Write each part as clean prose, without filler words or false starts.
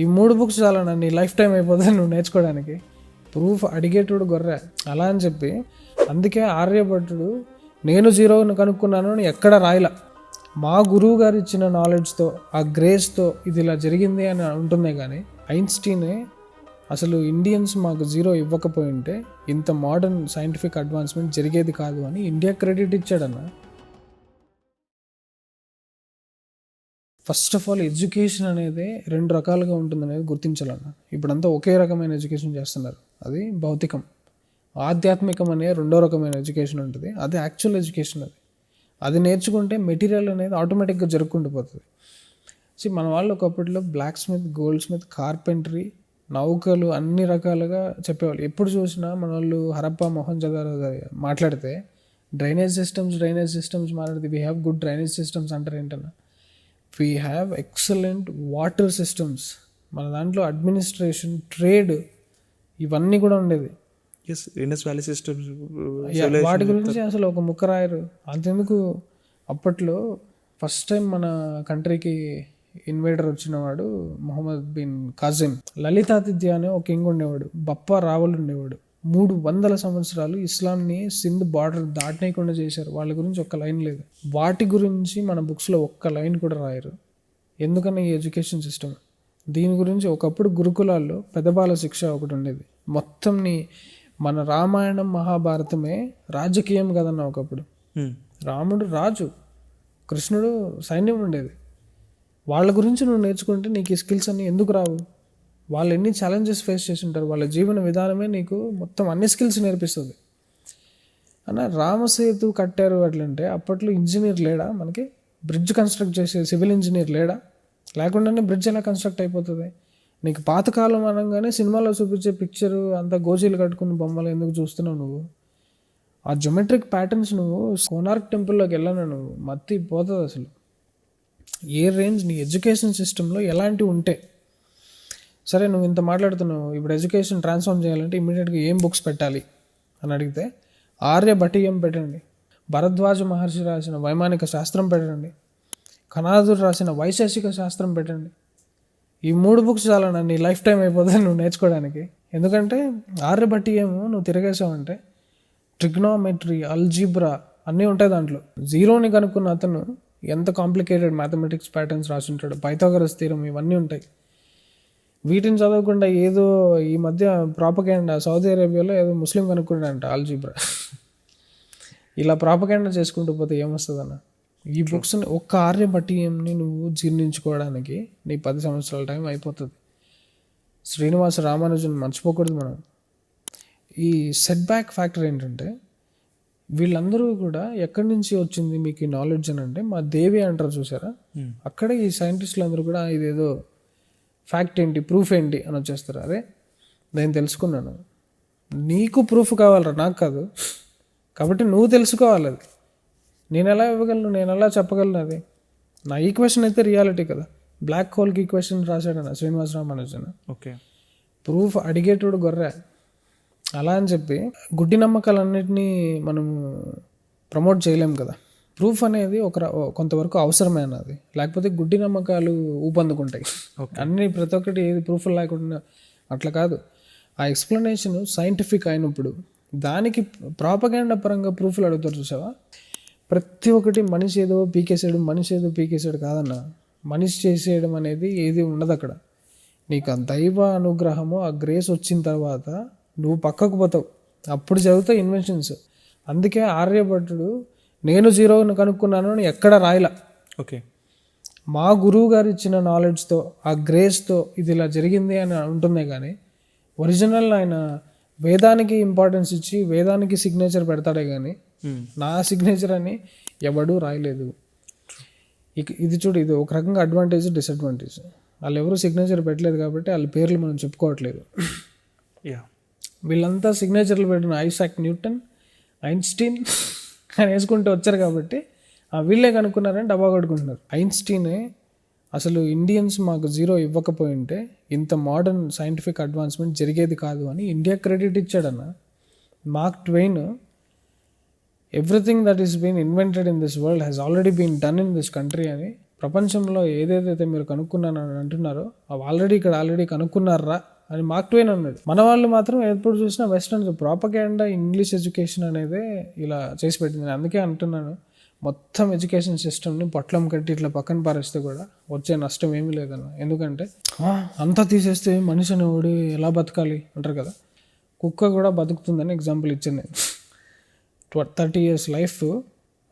ఈ 3 బుక్స్ చాలన్నా నీ life time అయిపోతుంది నువ్వు నేర్చుకోవడానికి. ప్రూఫ్ అడిగేటోడు గొర్రె అలా అని చెప్పి, అందుకే ఆర్యభట్టుడు నేను జీరోని కనుక్కున్నాను అని ఎక్కడ రాయలా. మా గురువు గారు ఇచ్చిన నాలెడ్జ్తో, ఆ గ్రేస్తో ఇది ఇలా జరిగింది అని ఉంటుందే కానీ, ఐన్స్టీనే అసలు ఇండియన్స్ మాకు జీరో ఇవ్వకపోయి ఉంటే ఇంత మోడర్న్ సైంటిఫిక్ అడ్వాన్స్మెంట్ జరిగేది కాదు అని ఇండియా క్రెడిట్ ఇచ్చాడన్న. ఫస్ట్ ఆఫ్ ఆల్ ఎడ్యుకేషన్ అనేది 2 రకాలుగా ఉంటుందనేది గుర్తించాలన్న. ఇప్పుడంతా ఒకే రకమైన ఎడ్యుకేషన్ చేస్తున్నారు, అది భౌతికం. ఆధ్యాత్మికం అనే 2వ రకమైన ఎడ్యుకేషన్ ఉంటుంది, అది యాక్చువల్ ఎడ్యుకేషన్. అది నేర్చుకుంటే మెటీరియల్ అనేది ఆటోమేటిక్గా జరుపుకుంటూ పోతుంది. మన వాళ్ళు ఒకప్పట్లో blacksmith, goldsmith, carpentry, నౌకలు అన్ని రకాలుగా చెప్పేవాళ్ళు. ఎప్పుడు చూసినా మన వాళ్ళు హరప్పా, మొహంజదారో మాట్లాడితే డ్రైనేజ్ సిస్టమ్స్ మాట్లాడితే we have good drainage systems అంటారు ఏంటన్నా. We have excellent water systems. మన దాంట్లో అడ్మినిస్ట్రేషన్, ట్రేడ్ ఇవన్నీ కూడా ఉండేది. వాటి గురించి అసలు ఒక ముక్క రాయరు. అంతెందుకు అంతెందుకు ఫస్ట్ టైం మన కంట్రీకి ఇన్వేడర్ వచ్చినవాడు మొహమ్మద్ బిన్ కాజిం. లలితాదిత్య అనే ఒక కింగ్ ఉండేవాడు, బప్పా రావులు ఉండేవాడు. 300 సంవత్సరాలు ఇస్లాంని సింధ్ బార్డర్ దాటనేయకుండా చేశారు. వాళ్ళ గురించి ఒక్క లైన్ లేదు. వాటి గురించి మన బుక్స్లో ఒక్క లైన్ కూడా రాయరు. ఎందుకన్నా ఈ ఎడ్యుకేషన్ సిస్టమ్. దీని గురించి ఒకప్పుడు గురుకులాల్లో పెద్దబాల శిక్ష ఒకటి ఉండేది. మొత్తం మన రామాయణం, మహాభారతమే రాజకీయం కదన్న. ఒకప్పుడు రాముడు రాజు, కృష్ణుడు సైన్యం ఉండేది. వాళ్ళ గురించి నువ్వు నేర్చుకుంటే నీకు ఈ స్కిల్స్ అన్నీ ఎందుకు రావు? వాళ్ళు ఎన్ని ఛాలెంజెస్ ఫేస్ చేసి ఉంటారు, వాళ్ళ జీవన విధానమే నీకు మొత్తం అన్ని స్కిల్స్ నేర్పిస్తుంది అన్న. రామసేతు కట్టారు అట్లంటే అప్పట్లో ఇంజనీర్ లేడా? మనకి బ్రిడ్జ్ కన్స్ట్రక్ట్ చేసే సివిల్ ఇంజనీర్ లేడా? లేకుండానే బ్రిడ్జ్ ఎలా కన్స్ట్రక్ట్ అయిపోతుంది? నీకు పాతకాలం అనగానే సినిమాలో చూపించే పిక్చరు అంతా గోజీలు కట్టుకుని బొమ్మలు ఎందుకు చూస్తున్నావు నువ్వు? ఆ జియోమెట్రిక్ ప్యాటర్న్స్ నువ్వు కోనార్క్ టెంపుల్లోకి వెళ్ళాను, నువ్వు మత్తి పోతుంది అసలు. ఏ రేంజ్ నీ ఎడ్యుకేషన్ సిస్టంలో ఎలాంటివి ఉంటే సరే. నువ్వు ఇంత మాట్లాడుతున్నావు, ఇప్పుడు ఎడ్యుకేషన్ ట్రాన్స్ఫార్మ్ చేయాలంటే ఇమీడియట్గా ఏం బుక్స్ పెట్టాలి అని అడిగితే ఆర్యభటీయం పెట్టండి, భరద్వాజ మహర్షి రాసిన వైమానిక శాస్త్రం పెట్టండి, కణాదుడు రాసిన వైశేషిక శాస్త్రం పెట్టండి. ఈ 3 బుక్స్ చాలన్నా నీ లైఫ్ టైం అయిపోతుంది నువ్వు నేర్చుకోవడానికి. ఎందుకంటే ఆర్యభటీయము నువ్వు తిరగేసావంటే ట్రిగ్నోమెట్రీ, అల్జీబ్రా అన్నీ ఉంటాయి దాంట్లో. జీరోని కనుక్కున్న అతను ఎంత కాంప్లికేటెడ్ మ్యాథమెటిక్స్ ప్యాటర్న్స్ రాసి ఉంటాడు, పైథాగరస్ థీరం ఇవన్నీ ఉంటాయి. వీటిని చదవకుండా ఏదో ఈ మధ్య ప్రాపగెండా సౌదీ అరేబియాలో ఏదో ముస్లిం కనుక్కున్నాడంట ఆల్జీబ్రా. ఇలా ప్రాపగెండా చేసుకుంటూ పోతే ఏమొస్తుందన్న? ఈ బుక్స్ని ఒక్క ఆర్యభటీయంని నువ్వు జీర్ణించుకోవడానికి నీ 10 సంవత్సరాల టైం అయిపోతుంది. శ్రీనివాస రామానుజన్ మర్చిపోకూడదు మనం. ఈ సెట్ బ్యాక్ ఫ్యాక్టర్ ఏంటంటే వీళ్ళందరూ కూడా ఎక్కడి నుంచి వచ్చింది మీకు ఈ నాలెడ్జ్ అని అంటే, మా దేవి అంటారు చూసారా, అక్కడే ఈ సైంటిస్టులు అందరూ కూడా ఇదేదో ఫ్యాక్ట్ ఏంటి, ప్రూఫ్ ఏంటి అని వచ్చేస్తారు. అరే నేను తెలుసుకున్నాను, నీకు ప్రూఫ్ కావాలరా, నాకు కాదు. కాబట్టి నువ్వు తెలుసుకోవాలి. అది నేను ఎలా ఇవ్వగలను, నేను ఎలా చెప్పగలను? అది నా ఈక్వేషన్ అయితే రియాలిటీ కదా. బ్లాక్ హోల్కి ఈక్వేషన్ రాశాడన్న శ్రీనివాస రామానుజన్. ఓకే, ప్రూఫ్ అడిగేటోడు గొర్రె అలా అని చెప్పి గుడ్డి నమ్మకాలన్నింటినీ మనము ప్రమోట్ చేయలేము కదా. ప్రూఫ్ అనేది కొంతవరకు అవసరమే అన్నది, లేకపోతే గుడ్డి నమ్మకాలు ఊపందుకుంటాయి. అన్నీ ప్రతి ఒక్కటి ఏది ప్రూఫ్ లేకుండా అట్లా కాదు. ఆ ఎక్స్ప్లెనేషన్ సైంటిఫిక్ అయినప్పుడు దానికి ప్రాపగెండా పరంగా ప్రూఫ్లు అడుగుతారు చూసావా. ప్రతి ఒక్కటి మనిషి ఏదో పీకేసాడు కాదన్న. మనిషి చేసేయడం అనేది ఏది ఉండదు అక్కడ. నీకు ఆ దైవ అనుగ్రహము, ఆ గ్రేస్ వచ్చిన తర్వాత నువ్వు పక్కకు పోతావు, అప్పుడు చదువుతావు ఇన్వెన్షన్స్. అందుకే ఆర్యభట్టుడు నేను జీరోని కనుక్కున్నాను అని ఎక్కడ రాయలా. ఓకే, మా గురువు గారు ఇచ్చిన నాలెడ్జ్తో, ఆ గ్రేస్తో ఇది ఇలా జరిగింది అని ఉంటుందే కానీ ఒరిజినల్ ఆయన వేదానికి ఇంపార్టెన్స్ ఇచ్చి వేదానికి సిగ్నేచర్ పెడతాడే కానీ నా సిగ్నేచర్ అని ఎవడూ రాయలేదు. ఇది చూడు, ఇది ఒక రకంగా అడ్వాంటేజ్, డిసడ్వాంటేజ్. వాళ్ళు ఎవరు సిగ్నేచర్ పెట్టలేదు కాబట్టి వాళ్ళ పేర్లు మనం చెప్పుకోవట్లేదు. వీళ్ళంతా సిగ్నేచర్లు పెట్టిన ఐసాక్ న్యూటన్, ఐన్స్టీన్ అని వేసుకుంటూ వచ్చారు కాబట్టి వీళ్ళే కనుక్కున్నారని డబ్బా కొట్టుకుంటున్నారు. ఐన్స్టీనే అసలు ఇండియన్స్ మాకు జీరో ఇవ్వకపోయి ఉంటే ఇంత మోడర్న్ సైంటిఫిక్ అడ్వాన్స్మెంట్ జరిగేది కాదు అని ఇండియా క్రెడిట్ ఇచ్చాడన్న. Mark Twain everything that is been invented in this world has already been done in this country అని ప్రపంచంలో ఏదేదైతే మీరు కనుక్కున్నానని అంటున్నారో అవి ఆల్రెడీ కనుక్కున్నారా అని మార్క్ ట్వైన్ అన్నాడు. మన వాళ్ళు మాత్రం ఎప్పుడు చూసినా వెస్టర్న్ ప్రాపగాండా ఇంగ్లీష్ ఎడ్యుకేషన్ అనేది ఇలా చేసి పెట్టింది. నేను అందుకే అంటున్నాను, మొత్తం ఎడ్యుకేషన్ సిస్టమ్ని పొట్లం కట్టి ఇట్లా పక్కన పారేస్తే కూడా వచ్చే నష్టం ఏమీ లేదన్న. ఎందుకంటే అంతా తీసేస్తే మనిషి అనేవాడు ఎలా బతకాలి అంటారు కదా, కుక్క కూడా బతుకుతుందని ఎగ్జాంపుల్ ఇచ్చాను నేను. 30 years లైఫ్,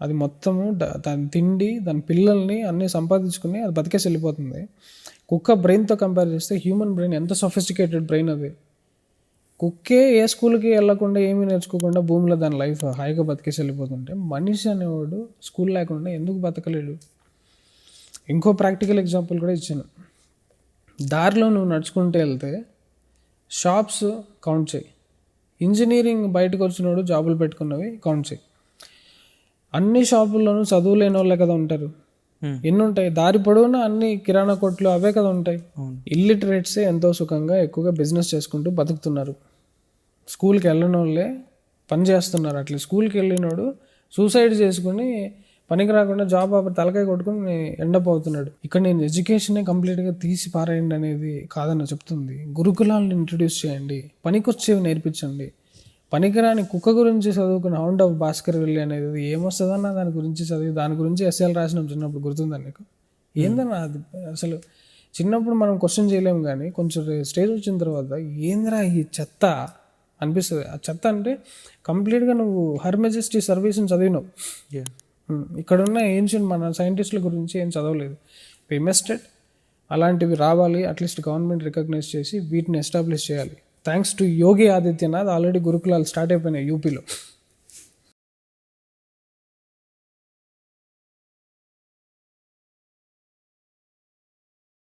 అది మొత్తము దాని తిండి దాని పిల్లల్ని అన్నీ సంపాదించుకుని అది బతికేసి వెళ్ళిపోతుంది. కుక్క బ్రెయిన్తో కంపేర్ చేస్తే హ్యూమన్ బ్రెయిన్ ఎంత సొఫిస్టికేటెడ్ బ్రెయిన్ అది. కుక్కే ఏ స్కూల్కి వెళ్ళకుండా ఏమీ నేర్చుకోకుండా భూమిలో దాని లైఫ్ హాయిగా బతికేసి వెళ్ళిపోతుంటే మనిషి అనేవాడు స్కూల్ లేకుండా ఎందుకు బతకలేడు? ఇంకో ప్రాక్టికల్ ఎగ్జాంపుల్ కూడా ఇచ్చాను. దారిలో నువ్వు నడుచుకుంటూ వెళ్తే షాప్స్ కౌంట్ చేయి, ఇంజనీరింగ్ బయటకు వచ్చినోడు జాబులు పెట్టుకున్నవి కౌంట్ చేయి. అన్ని షాపుల్లోనూ చదువు లేని వాళ్ళే కదా ఉంటారు. ఎన్ని ఉంటాయి దారి పొడవునా, అన్ని కిరాణా కొట్లు అవే కదా ఉంటాయి. ఇల్లిటరేట్సే ఎంతో సుఖంగా ఎక్కువగా బిజినెస్ చేసుకుంటూ బతుకుతున్నారు. స్కూల్కి వెళ్ళిన వాళ్ళే పని చేస్తున్నారు. అట్లా స్కూల్కి వెళ్ళినోడు సూసైడ్ చేసుకుని పనికి రాకుండా జాబ్ తలకాయ కొట్టుకుని ఎండపోతున్నాడు. ఇక్కడ నేను ఎడ్యుకేషనే కంప్లీట్గా తీసి పారేయండి అనేది కాదని చెప్తుంది. గురుకులాలను ఇంట్రడ్యూస్ చేయండి, పనికొచ్చేవి నేర్పించండి. పనికిరాని కుక్క గురించి చదువుకున్న హౌండ్ ఆఫ్ భాస్కర్ వెళ్ళి అనేది ఏమొస్తుందన్న దాని గురించి చదివి దాని గురించి ఎస్ఏలు రాసినాం చిన్నప్పుడు, గుర్తుందని నీకు? ఏందన్నా అది అసలు చిన్నప్పుడు మనం క్వశ్చన్ చేయలేము, కానీ కొంచెం స్టేజ్ వచ్చిన తర్వాత ఏంద్రా ఈ చెత్త అనిపిస్తుంది. ఆ చెత్త అంటే కంప్లీట్గా నువ్వు హర్ మెజెస్టీ సర్వీస్ని చదివినావు, ఇక్కడున్న ఏన్షియంట్ మన సైంటిస్టుల గురించి ఏం చదవలేదు. ఇన్వెస్టెడ్ అలాంటివి రావాలి, అట్లీస్ట్ గవర్నమెంట్ రికగ్నైజ్ చేసి వీటిని ఎస్టాబ్లిష్ చేయాలి. Thanks to Yogi Adityanath already గురుకులాలు స్టార్ట్ అయిపోయినాయి యూపీలో.